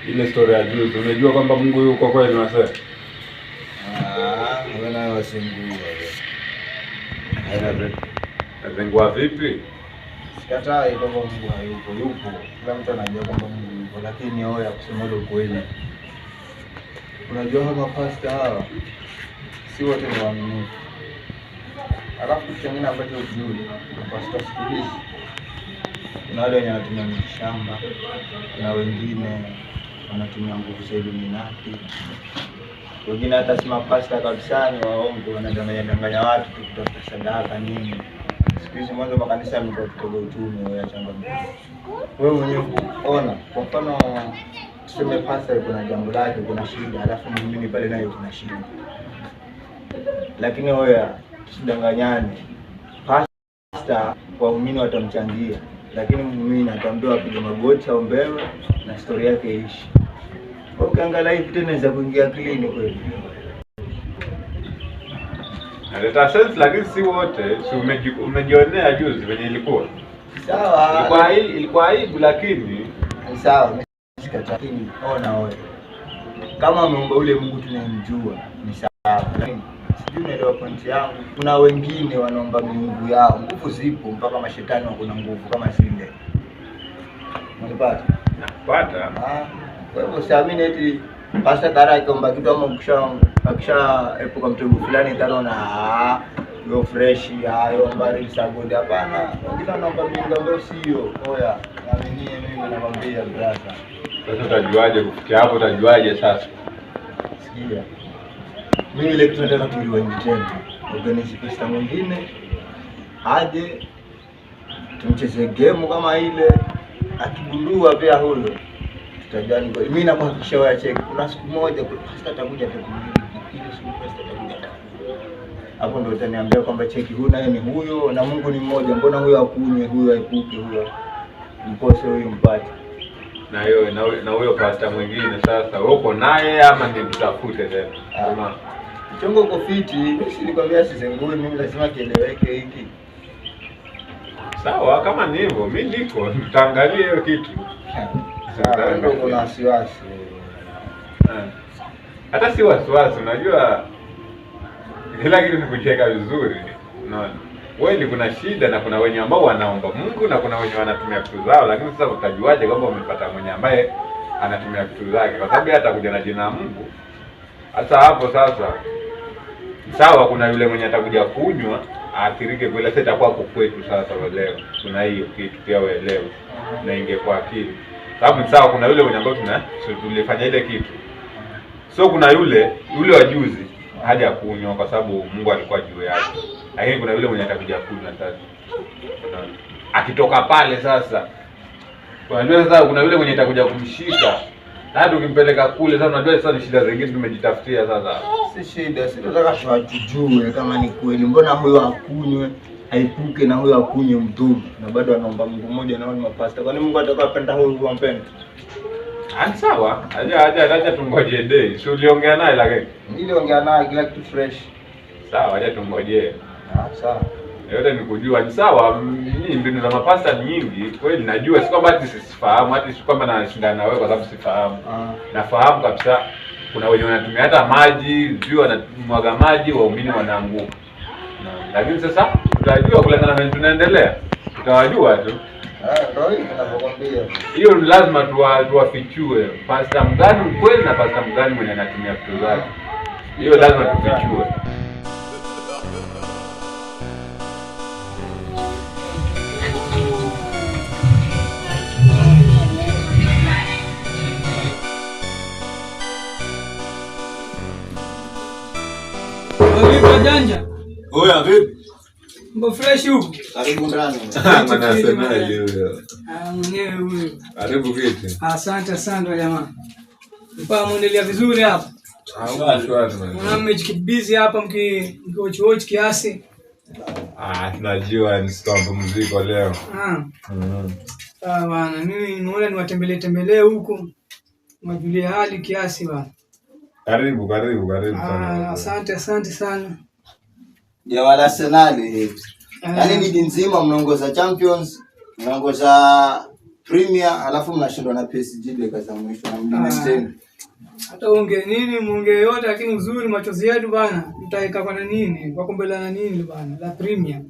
Ile story ya juzi, unajua kwamba Mungu yuko kweli na sasa? Wewe wasingua. Atengua vipi? Sikatai kwamba Mungu hayupo, yupo. Kila mtu anajua kwamba Mungu yupo, lakini hoya kusema ile ukweli. Unajua kama pasta hawa si wote ni waaminifu. Alafu kitu kingine ambacho hujui, pasta siku hizi kuna wale wenye wanatumia mshamba na wengine wanatumia nguvu za Illuminati. Wengine hata si mapasta kabisa, ni waongo, wanadanganya watu kutafuta sadaka nini. Siku hizi mwanzo makanisa yamekuwa kutoka uchumi wa changamoto. Wewe mwenyewe ona, kwa mfano tuseme pasta kuna jambo lake, kuna shida, alafu mimi pale nayo kuna shida. Lakini wewe tusidanganyane. Pasta waumini watamchangia, lakini muumini ataambiwa apige magoti aombewe na historia yake ishi. Ukiangalia hivi tena inaweza kuingia akilini kweli. Aleta sense, lakini si wote. Si umejionea juzi venye ilikuwa. Sawa. Ilikuwa aibu, lakini sawa. Lakini ona wewe, kama muombe ule Mungu tunayemjua ni sawa. Lakini sijui unaelewa point yangu. Kuna wengine wanaomba miungu yao, nguvu zipo mpaka mashetani wako na nguvu kama zile. Unapata? Napata. Wewe usiamini eti pasta Tara ikomba kitu ama akisha epuka mtego fulani tanaona yo fresh hayo mbali sagodi. Hapana, wengine wanaomba miungu ambayo sio. Oya, naamini mimi nakwambia brother. Sasa utajuaje kufikia hapo? Utajuaje sasa? Sikia. Mimi ile kitu nataka tuliwendi tena. Organize pasta mwingine aje tumcheze game kama ile, akigundua pia huyo tutajani. Mimi nakuhakikishia wewe check, kuna siku moja pasta atakuja atakuuliza ile siku pasta atakuja. Hapo ndio utaniambia kwamba cheki huyu naye ni huyo na Mungu ni mmoja, mbona huyo akunywe, huyo aipuke, huyo mpose, huyo mpate. Na huyo pasta mwingine sasa uko naye ama ni tutafute tena? Kama chongo uko fiti, mimi silikwambia sizengui, mimi lazima kieleweke hiki. Sawa, kama ni hivyo mimi niko tutaangalia hiyo kitu. Sawa, ndio kuna wasiwasi. Hata si wasiwasi, unajua kila kitu ni kucheka vizuri. Unaona? Wewe kuna shida na kuna wenye ambao wanaomba Mungu na kuna wenye wanatumia vitu zao, lakini sasa utajuaje kama umepata mwenye ambaye anatumia vitu zake? Kwa sababu hata kuja na jina la Mungu. Hata hapo sasa sawa, kuna yule mwenye atakuja kunywa aathirike kwa ile sasa itakuwa kwa kwetu sasa leo. Kuna hiyo kitu pia uelewe na ingekuwa akili. Sababu sawa, kuna yule mwenye ambao tulifanya ile kitu. So kuna yule wa juzi haja kunywa kwa sababu Mungu alikuwa juu yake. Lakini kuna yule mwenye atakuja kunywa sasa. Akitoka pale sasa, unajua sasa kuna yule mwenye atakuja kumshika. Hata ukimpeleka kule sasa, unajua sasa ni shida zingine tumejitafutia sasa. Si shida, si tunataka tujue kama ni kweli. Mbona huyo akunywe aipuke na huyo akunywe mdhuru na bado anaomba Mungu mmoja na wale mapasta? Kwani Mungu atakapenda huyo kumpenda? Sawa, acha tungoje day. Si uliongea naye lakini? Niliongea naye kila kitu fresh. Sawa, acha tungoje. Sawa. Yote ni kujua ni sawa. Mimi mbinu za mapasta ni nyingi. Kweli najua, si kwamba ati sifahamu, hata si kwamba nashindana na wewe kwa sababu sifahamu. Nafahamu kabisa kuna wenye wanatumia hata maji, sio wanamwaga maji, waumini wanaanguka. Lakini sasa tutajua kulingana na tunaendelea. Tutawajua tu. Ndio hiyo ninakwambia. Hiyo lazima tuwafichue pasta mgani mkweli na pasta mgani mwenye anatumia vitu zake. Hiyo lazima tufichue. Janja. Oya vipi? Mbo fresh huko. Karibu ndani. Anasemaje huyo? Mwenyewe huyo. Karibu vipi? Asante sana jamaa. Mpa muendelea vizuri hapa. Mwana mmejikibbizi hapa mkiwatch kiasi. Tunajua ni stombo muziki leo. Sawa bana, mimi nimeona niwatembelee huko. Mwajulie hali kiasi bana. Karibu sana. Asante sana. Ya wala Arsenal. Yaani ni nzima mnaongoza Champions, mnaongoza Premier alafu mnashindwa na PSG dakika za mwisho na mdini. Hata unge nini muonge yote, lakini uzuri machozi yetu bana mtaika kwa nini? Kwa kumbela na nini bana? La Premier.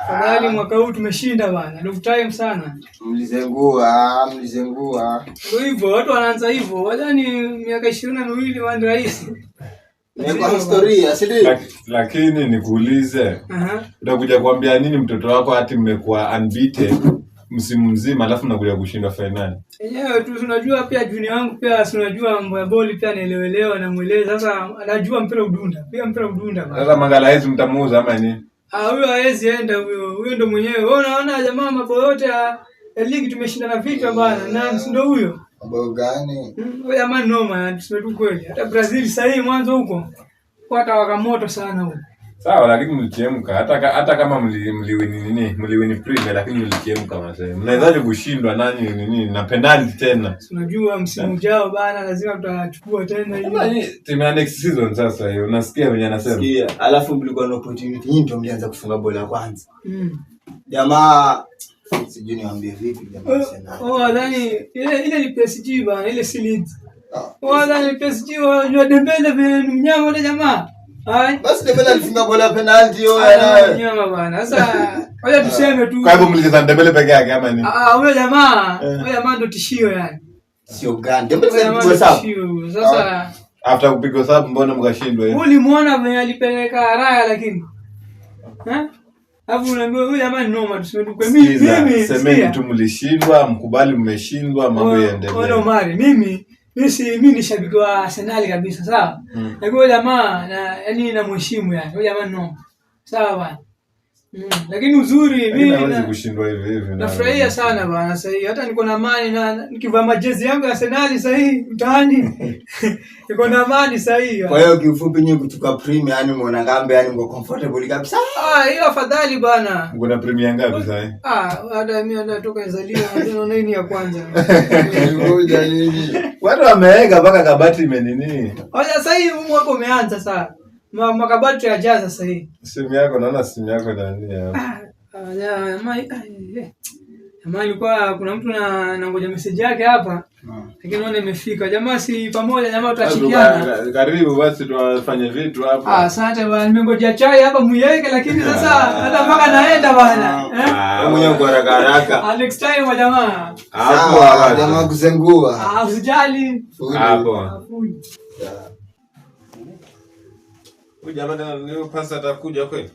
Fadhali mwaka huu tumeshinda bana. Long time sana. Mlizengua. Ndio hivyo watu wanaanza hivyo. Wadhani miaka 22 wani rais. Ni kwa historia, si ndio? Lakini nikuulize. Utakuja kuambia nini mtoto wako hati mmekuwa unbeaten msimu mzima alafu nakuja kushinda finali? Yenyewe tu tunajua, pia junior wangu pia tunajua mambo ya boli pia naelewelewa na mueleza. Sasa anajua mpira udunda. Pia mpira udunda bana. Sasa Mangala hizi mtamuuza ama nini? Huyo hawezi enda huyo. Huyo ndo mwenyewe. Wewe unaona jamaa mambo yote ya ligi tumeshinda na vichwa bana. Na ndio huyo. Mambo gani? Huyo jamaa noma, tuseme tu kweli. Hata Brazil sasa hivi mwanzo huko kwa wakamoto sana huko. Sawa, lakini mlichemka. Hata kama mliwini Premier lakini mlichemka masema. Mnawezaje kushindwa nani na penalty tena? Unajua msimu ujao bana lazima tutachukua tena hiyo. Timu ya next season sasa hiyo. Unasikia venye anasema? Sikia. Alafu mlikuwa na opportunity nyingi ndio mlianza kufunga bola ya kwanza. Jamaa sijui niwaambie vipi jamaa sana. Nadhani ile ni PSG bana, ile si Leeds. Nadhani PSG wa Dembele vile mnyama wale jamaa. Hai. Basi Dembele alifunga bola ya penalty hiyo yana. Mnyama bana. Sasa wacha tuseme tu. Kwa hivyo mlicheza Dembele peke yake ama nini? Huyo jamaa ndo tishio yani. Sio gani. Dembele alipigwa sabu. Sasa after kupigwa sabu mbona mkashindwa hiyo? Ulimuona venye alipeleka raya lakini. Hapo unaambiwa huyu jamaa ni noma, tuseme kwa mimi semeni tu mlishindwa, mkubali mmeshindwa, mambo yaendelee. Wala Omari, mimi ni shabiki wa Arsenal kabisa, sawa? Na huyo jamaa yani namheshimu yani. Huyo jamaa ni noma. Sawa bwana. Lakini uzuri mimi naweza kushindwa hivi. Nafurahia sana bwana sasa hivi. Hata niko na amani na nikivaa majezi yangu ya Arsenal sasa hivi mtaani. Niko na amani sasa hivi. Kwa hiyo kiufupi nyinyi kuchukua Premier yani muona ngambe yani mko comfortable kabisa. Hiyo afadhali bwana. Mko na Premier ngapi sasa hivi? Hata mimi natoka nizaliwa naona nini ya kwanza. Ngoja nini? Watu wameweka mpaka kabati imenini. Sasa hivi mwaka umeanza sasa. Makabati ya jaza sasa hivi. Simu yako naona simu yako nani hapo? Jamaa ilikuwa kuna mtu nangoja message yake hapa. Lakini naona imefika. Jamaa si pamoja, jamaa tutashikiana. Karibu basi tuwafanye vitu hapa. Asante bwana, nimengojea chai hapa muiweke lakini sasa hata mpaka naenda bwana. Wewe mwenyewe kwa haraka. Next time wa jamaa. Hapo jamaa kuzengua. Usijali. Hapo. Huyu jamaa leo pasa atakuja kweli?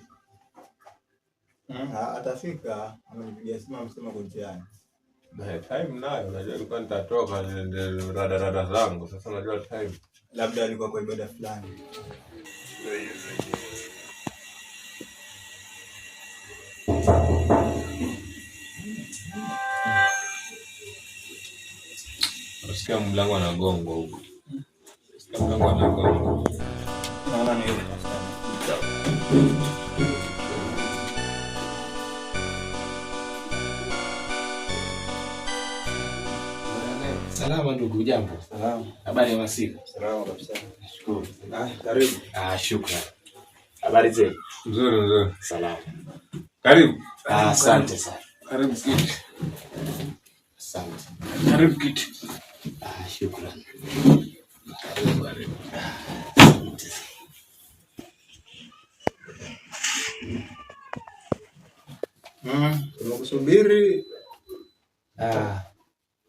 Atafika. Amenipigia simu amesema kujiani. Time nayo unajua nilikuwa nitatoka niende rada zangu. Sasa unajua time. Labda alikuwa kwa ibada fulani. Nasikia mlango unagongwa huko. Nasikia mlango unagongwa. Naona ni yule. Salama ndugu, jambo. Salama. Habari ya masiku? Salama kabisa. Nashukuru. Karibu. Shukrani. Habari zenu? Nzuri. Salama. Karibu. Asante sana. Karibu kiti. Asante. Karibu kiti. Shukrani. Karibu. Asante. Tunakusubiri.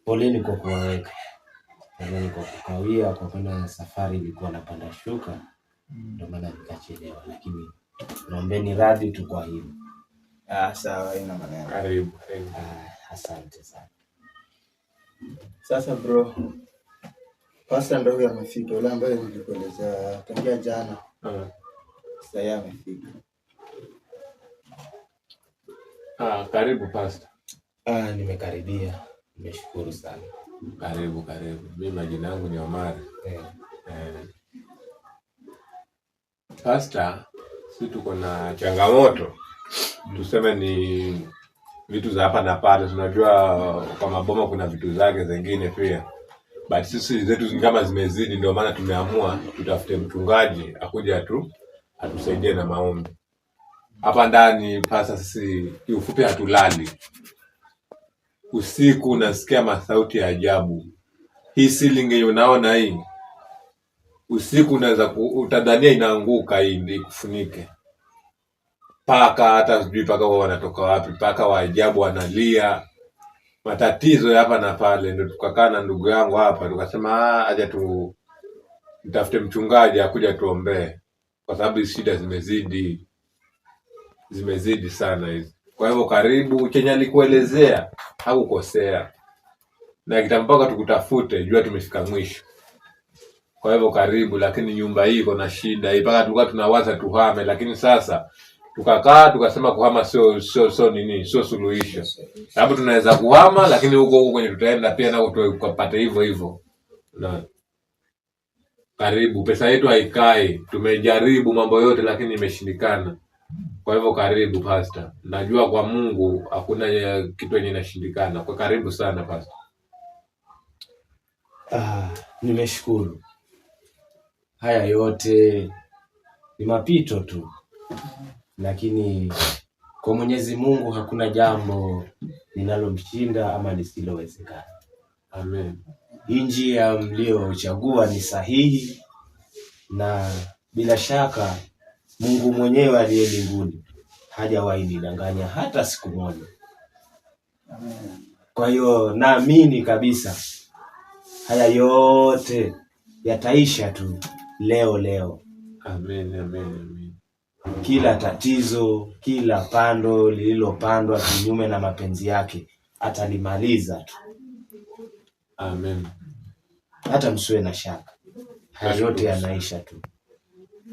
Poleni kwa kuwaweka. Poleni kwa kukawia, kwa kwenda safari ilikuwa napanda shuka. Ndio maana nikachelewa, lakini naombeni radhi tu kwa hilo. Sawa, ina maana. Karibu. Asante sana. Sasa bro. Pasta ndio huyo amefika, yule ambaye nilikueleza tangia jana. Sasa yeye amefika. Karibu pasta. Nimekaribia. Nimeshukuru sana. Karibu. Mimi majina yangu ni Omari. Pasta, sisi tuko na changamoto. Tuseme ni vitu za hapa na pale. Tunajua kwa maboma kuna vitu zake zingine pia. But sisi zetu kama zimezidi, ndio maana tumeamua tutafute mchungaji akuja atusaidie na maombi. Hapa ndani pasta sisi kiufupi hatulali. usiku unasikia masauti ya ajabu. Hii ceiling hiyo unaona hii, usiku unaweza utadhania inaanguka hii ikufunike. Paka hata sijui paka wao wanatoka wapi, paka wa ajabu wanalia. Matatizo ya hapa na pale. Ndio tukakaa na ndugu yangu hapa tukasema aje nitafute mchungaji akuja tuombee, kwa sababu shida zimezidi sana hizi. Kwa hivyo karibu, chenye alikuelezea hakukosea, na kitambaka tukutafute, jua tumefika mwisho. Kwa hivyo karibu, lakini nyumba hii iko na shida hii, mpaka tulikuwa tunawaza tuhame, lakini sasa tukakaa tukasema kuhama sio suluhisho. Sababu tunaweza kuhama, lakini huko kwenye tutaenda pia na tukapata hivyo. Na karibu, pesa yetu haikai. Tumejaribu mambo yote lakini imeshindikana. Kwa hivyo karibu pastor. Najua kwa Mungu hakuna kitu yenye inashindikana. Kwa karibu sana pastor. Nimeshukuru. Haya yote ni mapito tu, lakini kwa Mwenyezi Mungu hakuna jambo linalomshinda ama lisilowezekana. Amen. Hii njia mliochagua ni sahihi, na bila shaka Mungu mwenyewe aliye mbinguni hajawahi nidanganya hata siku moja. Kwa hiyo naamini kabisa haya yote yataisha tu leo. Amen. Kila tatizo, kila pando lililopandwa kinyume na mapenzi yake atalimaliza tu. Amen. Hata msiwe na shaka. Haya yote yanaisha tu.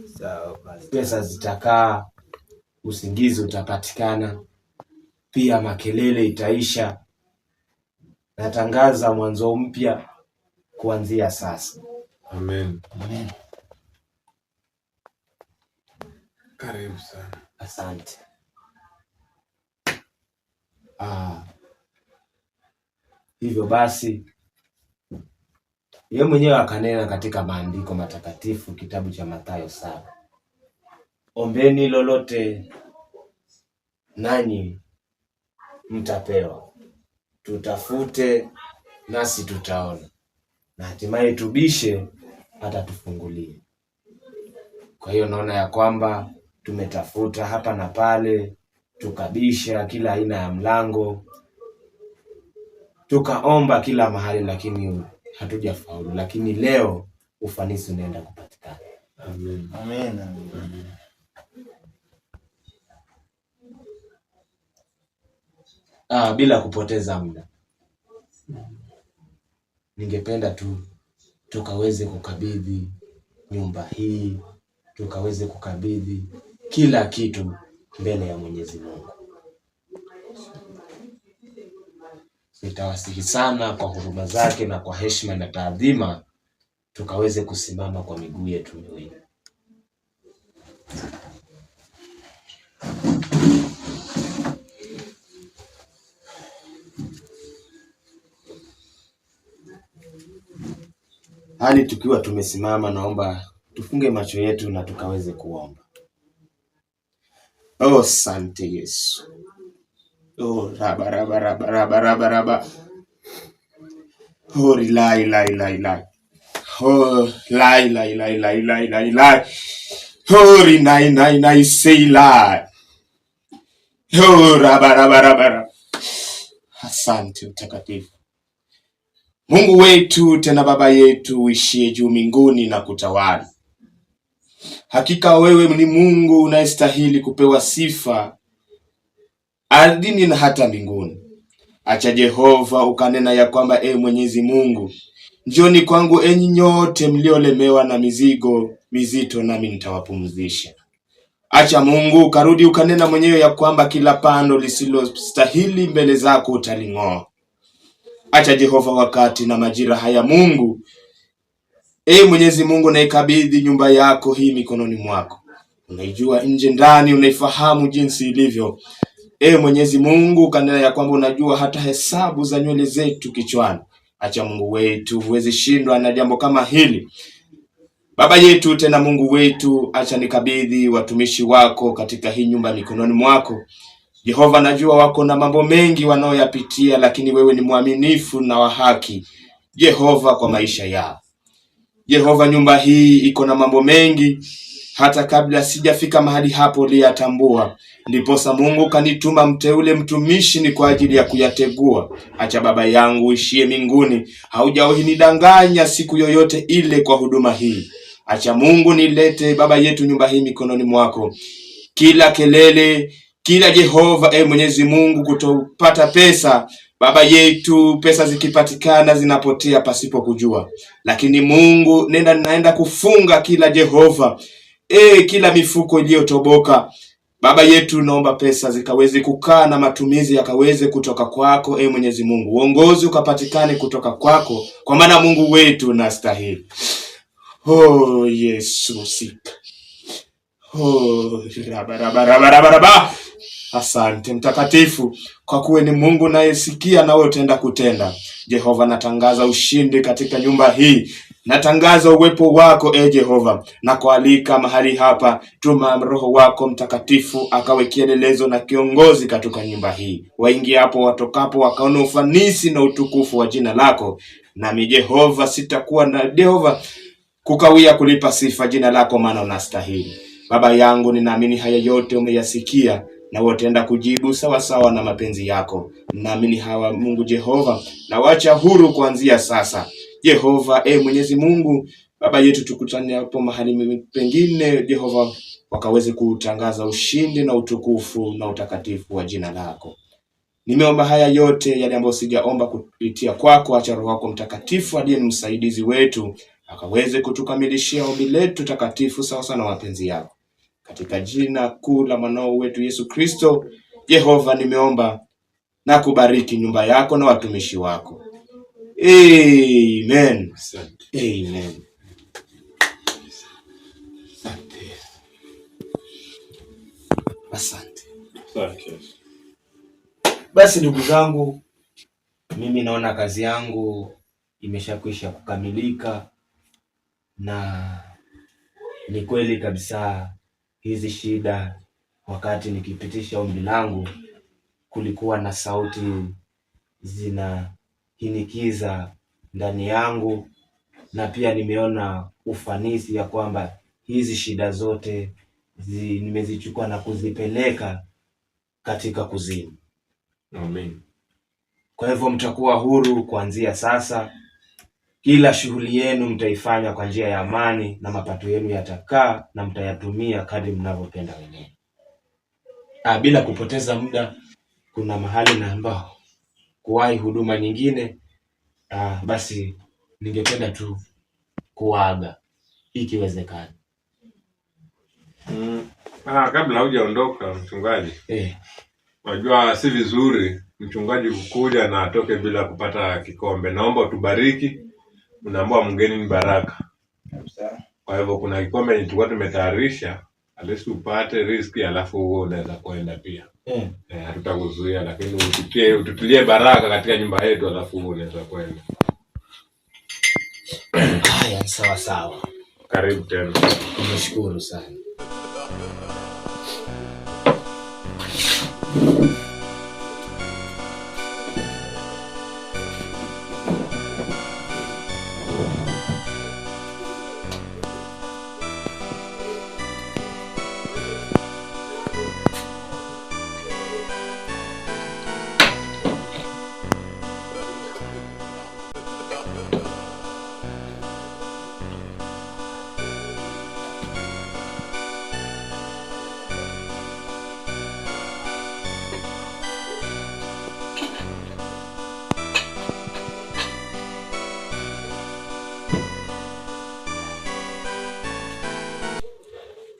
Sawa basi. Pesa zitakaa, usingizi utapatikana, pia makelele itaisha. Natangaza mwanzo mpya kuanzia sasa. Amen. Karibu sana. Asante. Hivyo basi yeye mwenyewe akanena katika maandiko matakatifu, kitabu cha Mathayo 7. Ombeni lolote nanyi mtapewa, tutafute nasi tutaona, na hatimaye tubishe atatufungulia. Kwa hiyo naona ya kwamba tumetafuta hapa na pale, tukabisha kila aina ya mlango, tukaomba kila mahali, lakini hatujafaulu. Lakini leo ufanisi unaenda kupatikana. Amen. Bila kupoteza muda, ningependa tu tukaweze kukabidhi nyumba hii, tukaweze kukabidhi kila kitu mbele ya Mwenyezi Mungu. Nitawasihi sana kwa huruma zake na kwa heshima na taadhima, tukaweze kusimama kwa miguu yetu miwili. Hali tukiwa tumesimama, naomba tufunge macho yetu na tukaweze kuomba. Asante Yesu. Raba. Lai. Hori nai say lai. Raba. Asante mtakatifu. Mungu wetu tena Baba yetu uishie juu mbinguni na kutawala. Hakika wewe ni Mungu unayestahili kupewa sifa ardhini na hata mbinguni. Acha Jehova ukanena ya kwamba Mwenyezi Mungu, njoni kwangu enyi nyote mliolemewa na mizigo mizito, nami nitawapumzisha. Acha Mungu karudi ukanena mwenyewe ya kwamba kila pando lisilostahili mbele zako utaling'oa. Acha Jehova wakati na majira haya Mungu, Mwenyezi Mungu, naikabidhi nyumba yako hii mikononi mwako. Unaijua nje ndani, unaifahamu jinsi ilivyo. Mwenyezi Mungu kanena ya kwamba unajua hata hesabu za nywele zetu kichwani. Acha Mungu wetu huwezi shindwa na jambo kama hili. Baba yetu tena Mungu wetu, acha nikabidhi watumishi wako katika hii nyumba mikononi mwako. Jehova, najua wako na mambo mengi wanaoyapitia, lakini wewe ni mwaminifu na wa haki Jehova kwa maisha yao. Jehova, nyumba hii iko na mambo mengi, hata kabla sijafika mahali hapo uliyatambua. Ndiposa Mungu kanituma mteule mtumishi ni kwa ajili ya kuyategua. Acha Baba yangu uishie mbinguni, haujawahi nidanganya siku yoyote ile kwa huduma hii. Acha Mungu nilete Baba yetu nyumba hii mikononi mwako. Kila kelele, kila Jehova, Mwenyezi Mungu, kutopata pesa Baba yetu, pesa zikipatikana zinapotea pasipo kujua. Lakini Mungu, naenda kufunga kila Jehova, kila mifuko iliyotoboka. Baba yetu, naomba pesa zikaweze kukaa na matumizi yakaweze kutoka kwako, Mwenyezi Mungu. Uongozi ukapatikane kutoka kwako, kwa maana Mungu wetu unastahili. Oh Yesu sika. Oh rabarabarabarabara. Asante mtakatifu, kwa kuwa ni Mungu nayesikia na wewe utaenda kutenda. Jehova, natangaza ushindi katika nyumba hii. Natangaza uwepo wako Jehova, na kualika mahali hapa, tuma Roho wako Mtakatifu akawe kielelezo na kiongozi katika nyumba hii. Waingie hapo watokapo wakaona ufanisi na utukufu wa jina lako. Nami Jehova sitakuwa na Jehova kukawia kulipa sifa jina lako, maana unastahili. Baba yangu, ninaamini haya yote umeyasikia na utaenda kujibu sawa sawa na mapenzi yako. Naamini hawa Mungu Jehova, na wacha huru kuanzia sasa. Jehova, Mwenyezi Mungu, Baba yetu, tukutane hapo mahali pengine Jehova, wakaweze kutangaza ushindi na utukufu na utakatifu wa jina lako. Nimeomba haya yote yale ambayo sijaomba kupitia kwako. Acha Roho wako Mtakatifu aliye ni msaidizi wetu akaweze kutukamilishia ombi letu takatifu sawa sawa na mapenzi yako. Katika jina kuu la mwanao wetu Yesu Kristo, Jehova, nimeomba na kubariki nyumba yako na watumishi wako. Amen. Amen. Asante. Basi ndugu zangu, mimi naona kazi yangu imeshakwisha kukamilika, na ni kweli kabisa hizi shida, wakati nikipitisha ombi langu, kulikuwa na sauti zinahinikiza ndani yangu, na pia nimeona ufanisi ya kwamba hizi shida zote nimezichukua na kuzipeleka katika kuzimu. Amen. Kwa hivyo mtakuwa huru kuanzia sasa. Kila shughuli yenu mtaifanya kwa njia ya amani, na mapato yenu yatakaa na mtayatumia kadri mnavyopenda wenyewe. Bila kupoteza muda, kuna mahali naomba kuwahi huduma nyingine. Basi ningependa tu kuaga ikiwezekana. Kabla hujaondoka mchungaji, unajua si vizuri mchungaji kukuja na atoke bila kupata kikombe. Naomba utubariki. Unaambia mgeni ni baraka. Kwa hivyo kuna kikombe nilikuwa tumetayarisha, alisi upate riski, alafu wewe unaweza kwenda pia. Hatutakuzuia, lakini ututilie baraka katika nyumba yetu, alafu wewe unaweza kwenda. Haya, sawa sawa. Karibu tena. Nashukuru sana.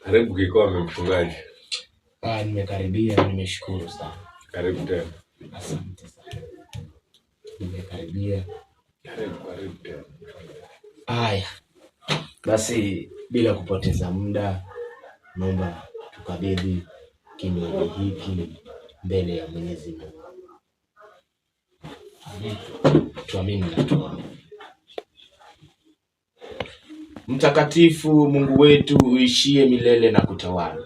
Karibu kikombe mchungaji. Nimekaribia, nimeshukuru sana. Karibu tena. Asante sana. Nimekaribia. Karibu tena. Haya. Basi bila kupoteza muda, naomba tukabidhi kinywaji hiki mbele ya Mwenyezi Mungu. Tuamini na tuombe. Mtakatifu Mungu wetu uishie milele na kutawala.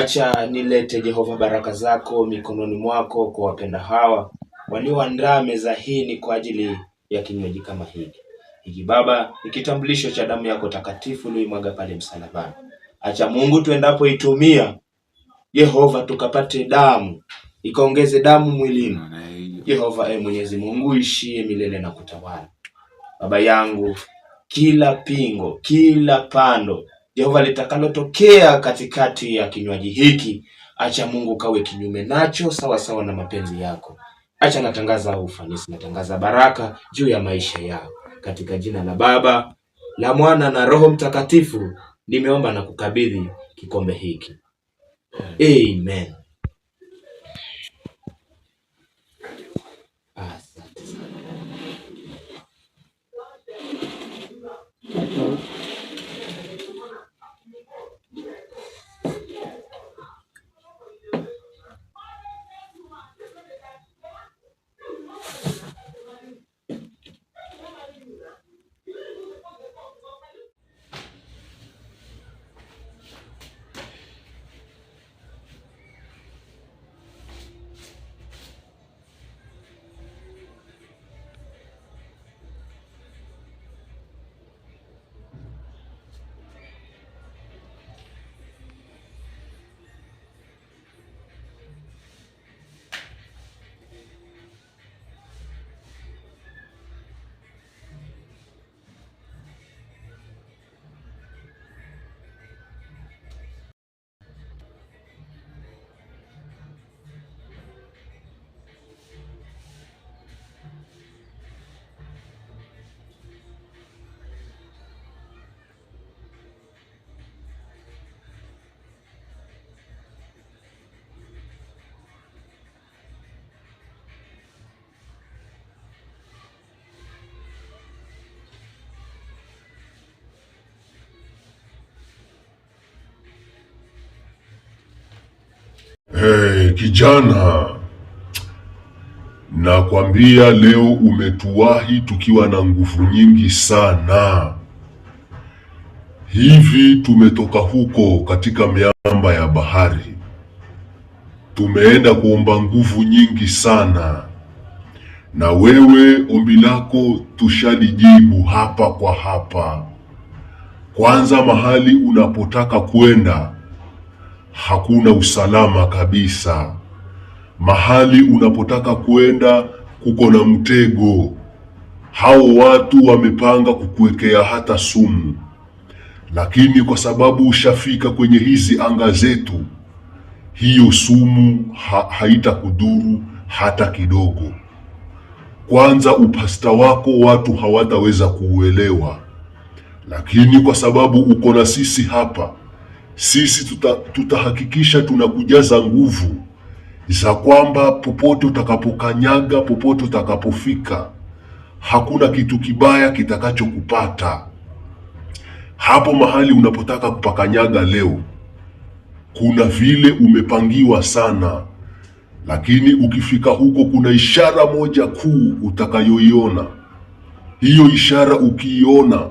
Acha nilete Jehova baraka zako mikononi mwako kwa wapenda hawa walioandaa meza hii ni kwa ajili ya kinywaji kama hiki. Hiki Baba ni kitambulisho cha damu yako takatifu uliyoimwaga pale msalabani. Acha Mungu tuendapo itumia Jehova tukapate damu, ikaongeze damu mwilini. Jehova Mwenyezi Mungu ishie milele na kutawala. Baba yangu, kila pingo, kila pando Jehova litakalotokea katikati ya kinywaji hiki, acha Mungu kawe kinyume nacho sawa sawa na mapenzi yako. Acha natangaza ufanisi, natangaza baraka juu ya maisha yao. Katika jina la Baba, la Mwana na Roho Mtakatifu, nimeomba na kukabidhi kikombe hiki. Amen. Asante sana. Hey, kijana, nakwambia leo umetuwahi tukiwa na nguvu nyingi sana. Hivi tumetoka huko katika miamba ya bahari. Tumeenda kuomba nguvu nyingi sana. Na wewe ombi lako tushalijibu hapa kwa hapa. Kwanza, mahali unapotaka kwenda hakuna usalama kabisa. Mahali unapotaka kwenda kuko na mtego. Hao watu wamepanga kukuwekea hata sumu. Lakini kwa sababu ushafika kwenye hizi anga zetu, hiyo sumu haitakudhuru hata kidogo. Kwanza, upasta wako watu hawataweza kuuelewa. Lakini kwa sababu uko na sisi hapa, sisi tutahakikisha tunakujaza nguvu za kwamba popote utakapokanyaga, popote utakapofika, hakuna kitu kibaya kitakachokupata. Hapo mahali unapotaka kupakanyaga leo, kuna vile umepangiwa sana, lakini ukifika huko kuna ishara moja kuu utakayoiona. Hiyo ishara ukiiona,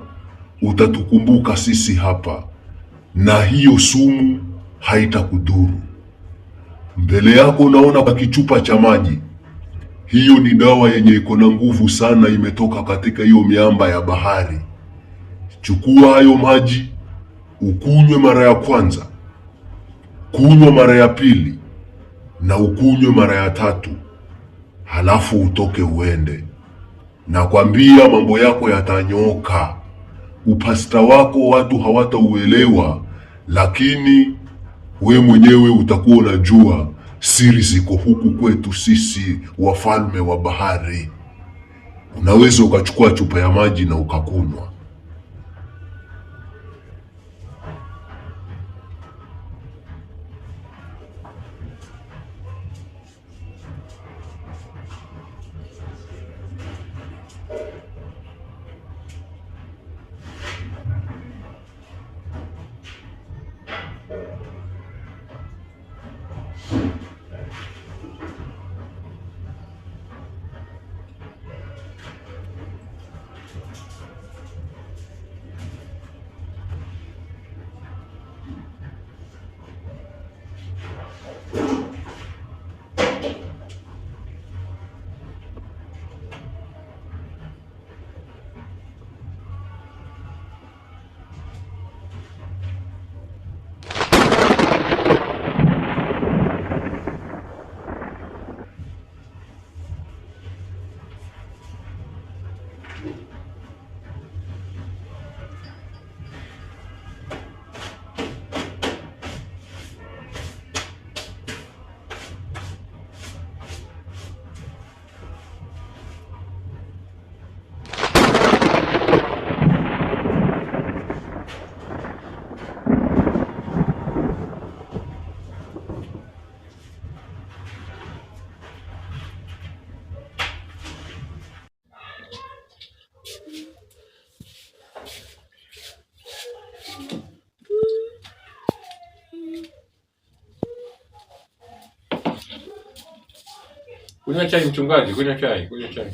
utatukumbuka sisi hapa, na hiyo sumu haitakudhuru. Mbele yako unaona kichupa cha maji. Hiyo ni dawa yenye iko na nguvu sana, imetoka katika hiyo miamba ya bahari. Chukua hayo maji, ukunywe mara ya kwanza, kunywa mara ya pili, na ukunywe mara ya tatu. Halafu utoke uende. Nakwambia mambo yako yatanyooka. Upasta wako watu hawatauelewa, lakini we mwenyewe utakuwa unajua siri ziko huku kwetu sisi wafalme wa bahari. Unaweza ukachukua chupa ya maji na ukakunywa. Kunywa chai mchungaji, kunywa chai, kunywa chai.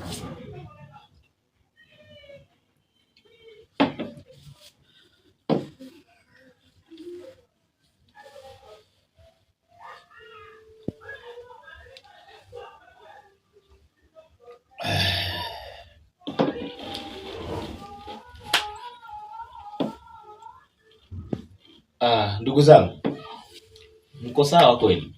Ndugu zangu, mko sawa kweli?